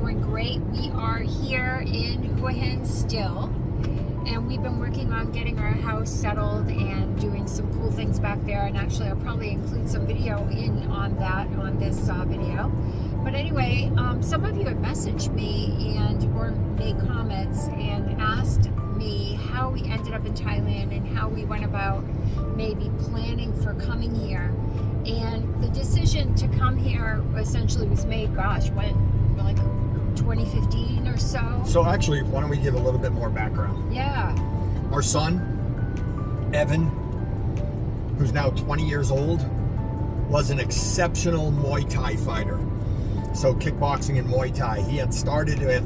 doing great. We are here in Hua Hin still, and we've been working on getting our house settled and doing some cool things back there. And actually, I'll probably include some video on this video. But anyway, some of you have messaged me or made comments and asked me how we ended up in Thailand and how we went about maybe planning for coming here. And the decision to come here essentially was made, when, like 2015 or so. So actually, why don't we give a little bit more background? Yeah. Our son, Evan, who's now 20 years old, was an exceptional Muay Thai fighter. So kickboxing and Muay Thai. He had started with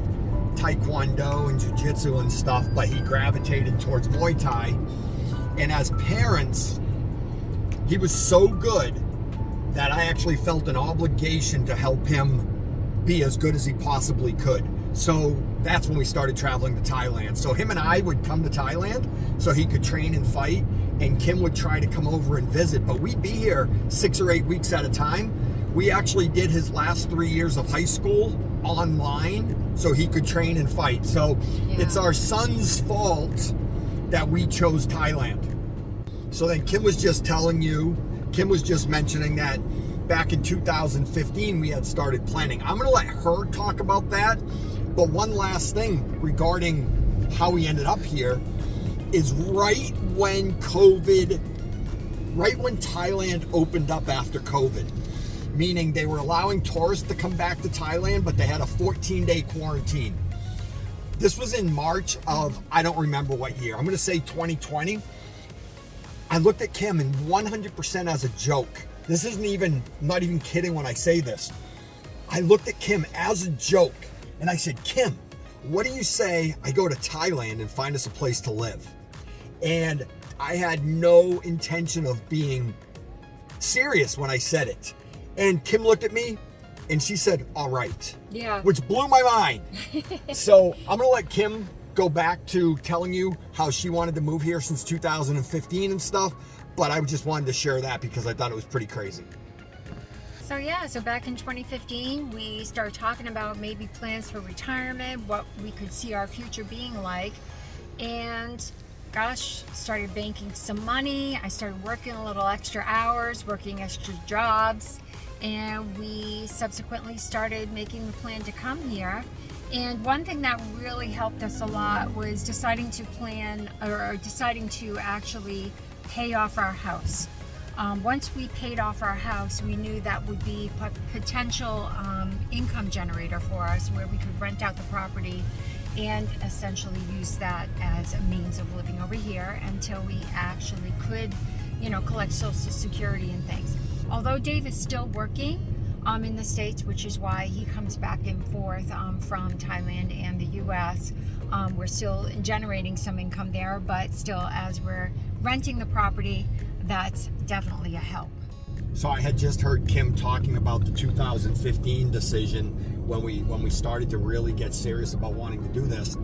Taekwondo and Jiu-Jitsu and stuff, but he gravitated towards Muay Thai. And as parents, he was so good that I actually felt an obligation to help him be as good as he possibly could. So that's when we started traveling to Thailand. So him and I would come to Thailand so he could train and fight, and Kim would try to come over and visit, but we'd be here 6 or 8 weeks at a time. We actually did his last 3 years of high school online so he could train and fight. So It's our son's fault that we chose Thailand. So then Kim was just mentioning that back in 2015 we had started planning. I'm going to let her talk about that. But one last thing regarding how we ended up here is right when Thailand opened up after COVID. Meaning they were allowing tourists to come back to Thailand, but they had a 14-day quarantine. This was in March of, I don't remember what year. I'm going to say 2020. I looked at Kim, and 100% as a joke. This I'm not even kidding when I say this. I looked at Kim as a joke, and I said, Kim, what do you say I go to Thailand and find us a place to live? And I had no intention of being serious when I said it. And Kim looked at me and she said, all right. Yeah. Which blew my mind. So I'm going to let Kim go back to telling you how she wanted to move here since 2015 and stuff. But I just wanted to share that because I thought it was pretty crazy. So back in 2015, we started talking about maybe plans for retirement, what we could see our future being like. And started banking some money. I started working a little extra hours, working extra jobs. And we subsequently started making the plan to come here. And one thing that really helped us a lot was deciding to actually pay off our house. Once we paid off our house, we knew that would be a potential income generator for us, where we could rent out the property and essentially use that as a means of living over here until we actually could, collect Social Security and things. Although Dave is still working in the States, which is why he comes back and forth from Thailand and the US, we're still generating some income there, but still, as we're renting the property, that's definitely a help. So I had just heard Kim talking about the 2015 decision when we started to really get serious about wanting to do this.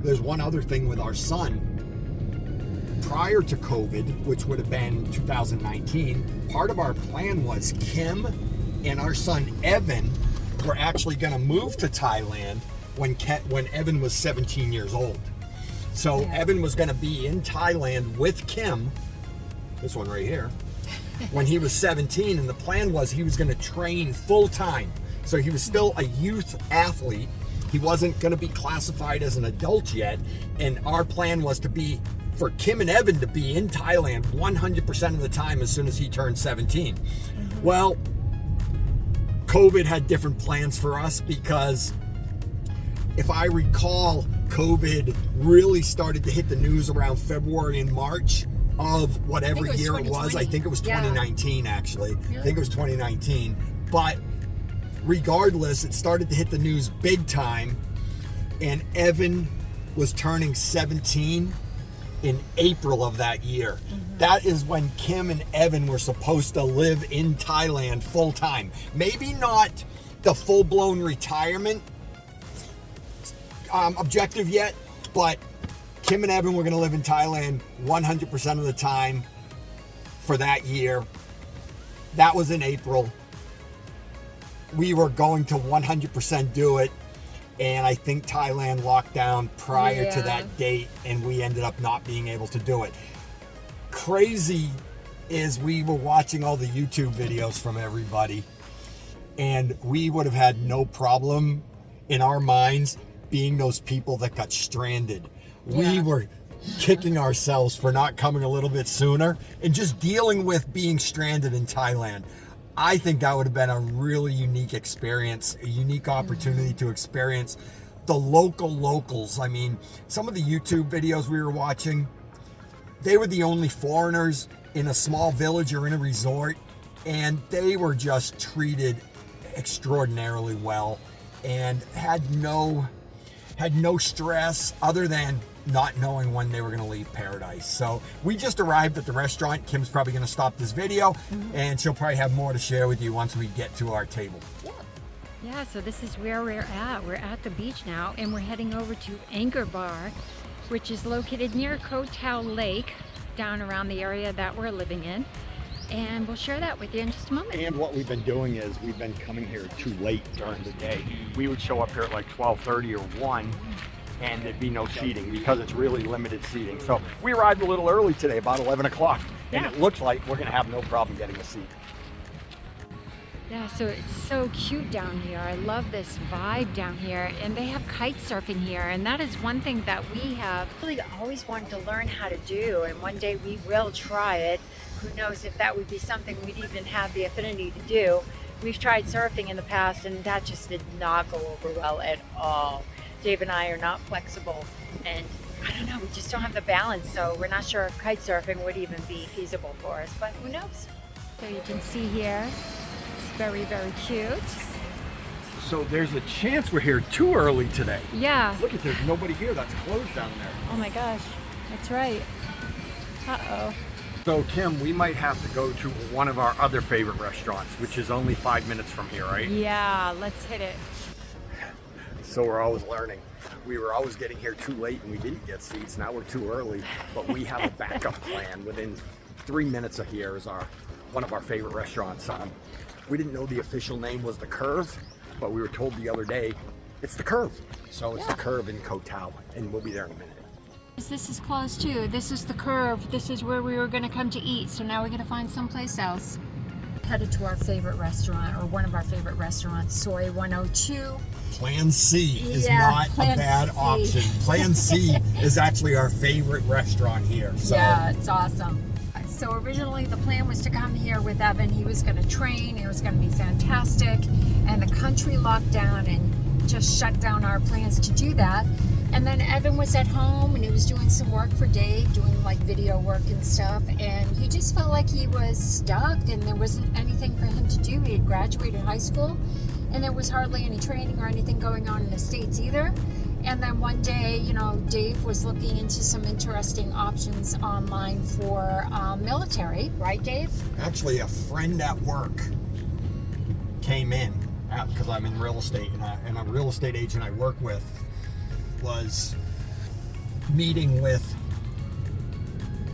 There's one other thing with our son. Prior to COVID, which would have been 2019, part of our plan was Kim and our son Evan were actually going to move to Thailand when Evan was 17 years old. So Evan was going to be in Thailand with Kim, this one right here, when he was 17, and the plan was he was going to train full time. So he was still a youth athlete. He wasn't going to be classified as an adult yet, and our plan was for Kim and Evan to be in Thailand 100% of the time as soon as he turned 17. Mm-hmm. Well, COVID had different plans for us because if I recall, COVID really started to hit the news around February and March of whatever year it was. I think it was 2019, actually. Really? I think it was 2019. But regardless, it started to hit the news big time, and Evan was turning 17 in April of that year. Mm-hmm. That is when Kim and Evan were supposed to live in Thailand full time. Maybe not the full-blown retirement objective yet, but Kim and Evan were going to live in Thailand 100% of the time for that year. That was in April. we were going to 100% do it. And I think Thailand locked down prior to that date, and we ended up not being able to do it. Crazy is we were watching all the YouTube videos from everybody, and we would have had no problem in our minds being those people that got stranded. We were kicking ourselves for not coming a little bit sooner and just dealing with being stranded in Thailand. I think that would have been a really unique experience, a unique opportunity to experience the locals. I mean, some of the YouTube videos we were watching, they were the only foreigners in a small village or in a resort, and they were just treated extraordinarily well and had no stress other than not knowing when they were going to leave paradise. So we just arrived at the restaurant. Kim's probably going to stop this video, and she'll probably have more to share with you once we get to our table. Yeah, so this is where we're at. We're at the beach now, and we're heading over to Angkor Bar, which is located near Koh Tao Lake, down around the area that we're living in. And we'll share that with you in just a moment. And what we've been doing is we've been coming here too late during the day. We would show up here at like 12:30 or 1, and there'd be no seating because it's really limited seating. So we arrived a little early today, about 11 o'clock, and it looks like we're gonna have no problem getting a seat. Yeah, so it's so cute down here. I love this vibe down here, and they have kite surfing here, and that is one thing that we have really always wanted to learn how to do, and one day we will try it. Who knows if that would be something we'd even have the affinity to do. We've tried surfing in the past, and that just did not go over well at all. Dave and I are not flexible, and I don't know, we just don't have the balance, so we're not sure if kite surfing would even be feasible for us, but who knows? So you can see here, it's very, very cute. So there's a chance we're here too early today. Yeah. Look at, there's nobody here. That's closed down there. Oh my gosh, that's right. Uh-oh. So Kim, we might have to go to one of our other favorite restaurants, which is only 5 minutes from here, right? Yeah, let's hit it. So we're always learning. We were always getting here too late and we didn't get seats. Now we're too early, but we have a backup plan. Within 3 minutes of here is one of our favorite restaurants. We didn't know the official name was The Curve, but we were told the other day it's The Curve. So it's The Curve in Koh Tao, and we'll be there in a minute. This is closed too. This is The Curve. This is where we were going to come to eat. So now we're going to find someplace else. Headed to our favorite restaurant, or one of our favorite restaurants, Soy 102. Plan C is not a bad option. Plan C is actually our favorite restaurant here. So. Yeah, it's awesome. So originally the plan was to come here with Evan. He was going to train. It was going to be fantastic. And the country locked down and just shut down our plans to do that. And then Evan was at home and he was doing some work for Dave, doing like video work and stuff. And he just felt like he was stuck and there wasn't anything for him to do. He had graduated high school and there was hardly any training or anything going on in the States either. And then one day, you know, Dave was looking into some interesting options online for military, right, Dave? Actually, a friend at work came in because I'm in real estate, and a real estate agent I work with was meeting with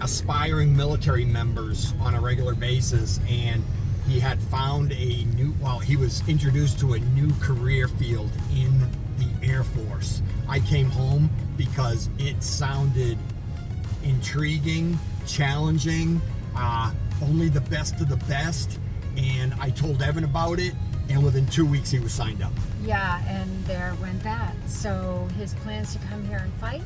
aspiring military members on a regular basis, and he had found he was introduced to a new career field in the Air Force. I came home because it sounded intriguing, challenging, only the best of the best, and I told Evan about it, and within 2 weeks he was signed up. Yeah, and there went that. So his plans to come here and fight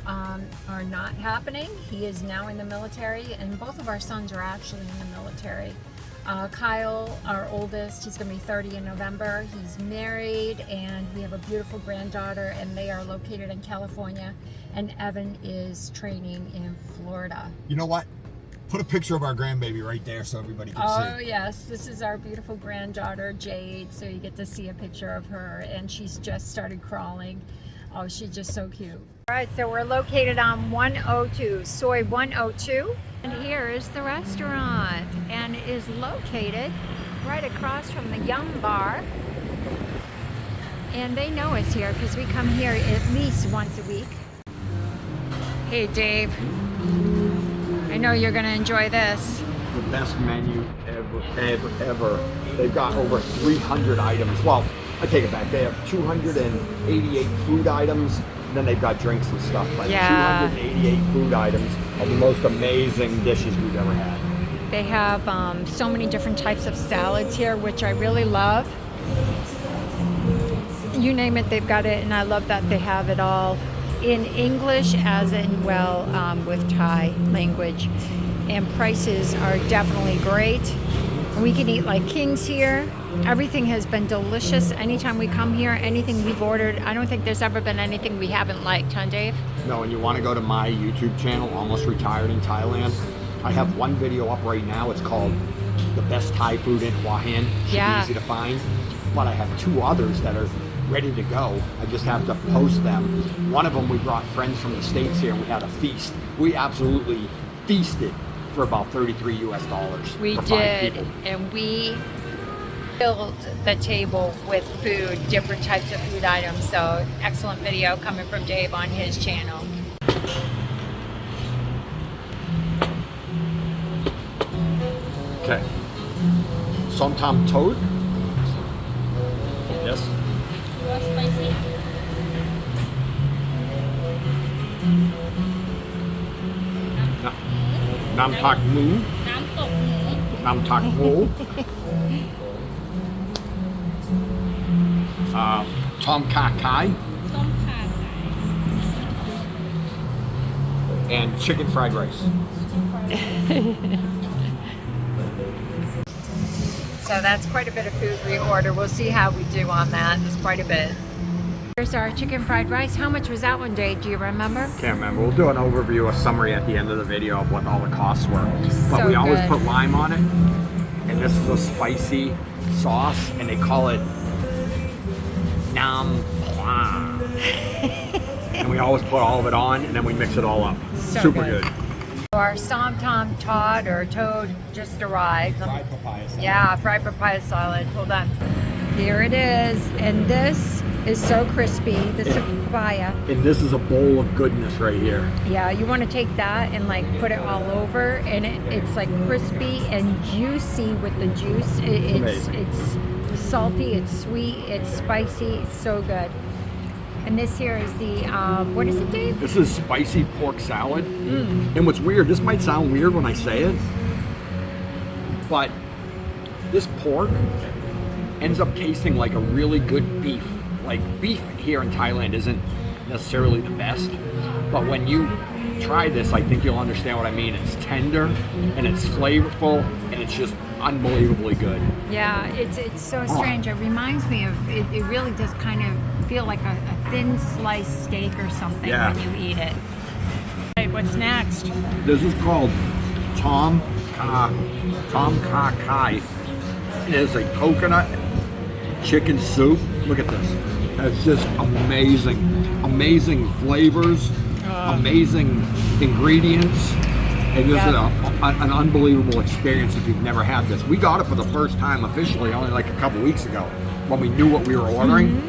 are not happening. He is now in the military, and both of our sons are actually in the military. Kyle, our oldest, he's going to be 30 in November. He's married, and we have a beautiful granddaughter, and they are located in California. And Evan is training in Florida. You know what? Put a picture of our grandbaby right there so everybody can see. Oh yes, this is our beautiful granddaughter, Jade. So you get to see a picture of her, and she's just started crawling. Oh, she's just so cute. All right, so we're located on 102, Soy 102. And here is the restaurant, and it is located right across from the Yum Bar. And they know us here because we come here at least once a week. Hey Dave, I know you're gonna enjoy this. The best menu ever. ever. They've got over 300 items. Well, I take it back. They have 288 food items. And then they've got drinks and stuff. But Yeah. 288 food items of the most amazing dishes we've ever had. They have so many different types of salads here, which I really love. You name it, they've got it, and I love that they have it all in English as in well with Thai language. And prices are definitely great. We can eat like kings here. Everything has been delicious. Anytime we come here, anything we've ordered, I don't think there's ever been anything we haven't liked, huh, Dave? No, and you want to go to my YouTube channel, Almost Retired in Thailand. I have one video up right now. It's called The Best Thai Food in Hua Hin. Should Yeah. be easy to find. But I have 2 others that are ready to go. I just have to post them. One of them, we brought friends from the States here and we had a feast. We absolutely feasted for about $33 US. We for 5 did, people. and we filled the table with food, different types of food items. So excellent video coming from Dave on his channel. Okay. Somtam toad. Yes. spicy. Nam tak mu. น้ำตกหมู Nam tak mu. Tom kha kai ต้มข่าไก่ and chicken fried rice. So that's quite a bit of food we order. We'll see how we do on that. It's quite a bit. Here's our chicken fried rice. How much was that one, Dave? Do you remember? Can't remember. We'll do an overview, a summary at the end of the video of what all the costs were. But So we always good. put lime on it. And this is a spicy sauce, and they call it Nam Hua. And we always put all of it on, and then we mix it all up. So Super good. good. Our Somtom Todd or Toad just arrived. Fried papaya salad. Yeah, fried papaya salad. Hold on. Here it is. And this is so crispy. This is papaya. And this is a bowl of goodness right here. Yeah, you want to take that and like put it all over, and it's like crispy and juicy with the juice. Amazing. It's salty, it's sweet, it's spicy, it's so good. And this here is the what is it, Dave? This is spicy pork salad. And what's weird, this might sound weird when I say it, but this pork ends up tasting like a really good beef. Like beef here in Thailand isn't necessarily the best, but when you try this, I think you'll understand what I mean. It's tender and it's flavorful and it's just unbelievably good. Yeah, it's so strange. It reminds me of it really does kind of feel like a thin sliced steak or something Yeah. when you eat it. Right, what's next? This is called Tom Kha Kai. It is a coconut chicken soup. Look at this. It's just amazing. Amazing flavors, amazing ingredients. And this is an unbelievable experience if you've never had this. We got it for the first time officially only like a couple weeks ago when we knew what we were ordering.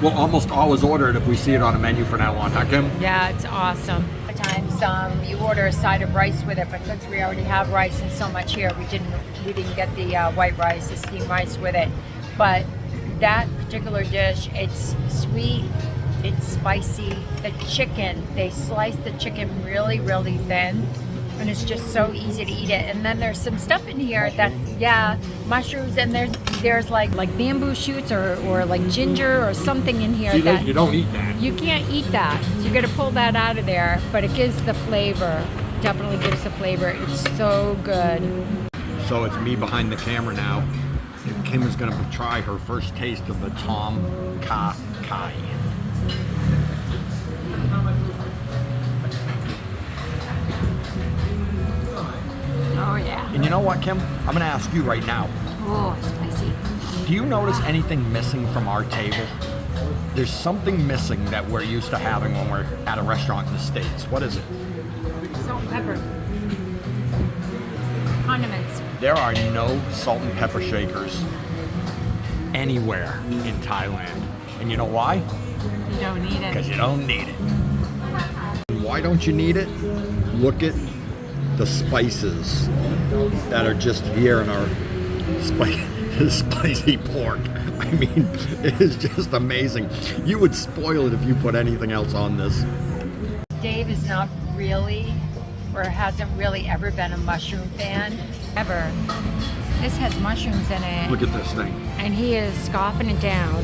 We'll almost always order it if we see it on a menu from now on, huh, Kim? Yeah, it's awesome. Sometimes you order a side of rice with it, but since we already have rice and so much here, we didn't get the white rice, the steamed rice with it. But that particular dish, it's sweet, it's spicy. The chicken, they slice the chicken really, really thin, and it's just so easy to eat it. And then there's some stuff in here that, mushrooms, and there's like bamboo shoots or like ginger or something in here See, that you don't eat that. you can't eat that. You're gonna pull that out of there, but it gives the flavor. Definitely gives the flavor. It's so good. So it's me behind the camera now. And Kim is going to try her first taste of the Tom Kha Kai. Oh yeah. And you know what, Kim? I'm going to ask you right now. Oh, spicy. Do you notice anything missing from our table? There's something missing that we're used to having when we're at a restaurant in the States. What is it? Salt and pepper. Condiments. There are no salt and pepper shakers anywhere in Thailand. And you know why? You don't need Because it. you don't need it. Why don't you need it? Look at the spices that are just here in our spicy pork. I mean, it is just amazing. You would spoil it if you put anything else on this. Dave is not really, or hasn't really ever been a mushroom fan, ever. This has mushrooms in it. Look at this thing. And he is scoffing it down.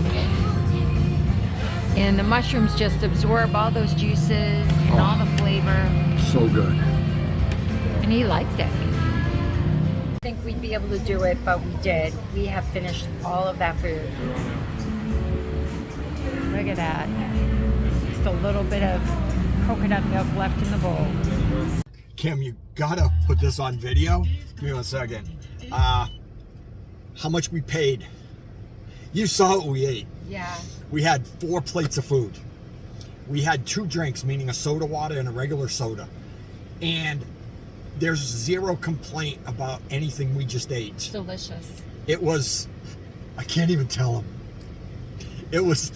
And the mushrooms just absorb all those juices and all the flavor. So good. And he likes it. I think we'd be able to do it, but we did. We have finished all of that food. Look at that. Just a little bit of coconut milk left in the bowl. Kim, you gotta put this on video. Give me 1 second. How much we paid. You saw what we ate. Yeah. We had 4 plates of food. We had 2 drinks, meaning a soda water and a regular soda. And there's 0 complaint about anything we just ate. Delicious. It was, I can't even tell them. It was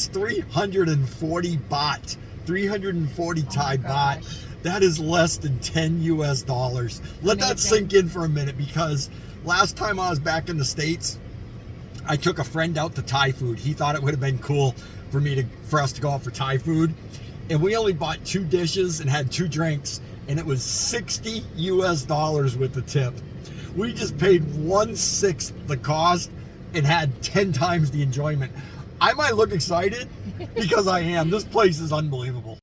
340 baht, 340 Thai baht. That is less than 10 US dollars. Let that sink in for a minute, because last time I was back in the States, I took a friend out to Thai food. He thought it would have been cool for us to go out for Thai food. And we only bought 2 dishes and had 2 drinks, and it was 60 US dollars with the tip. We just paid 1/6 the cost and had 10 times the enjoyment. I might look excited because I am. This place is unbelievable.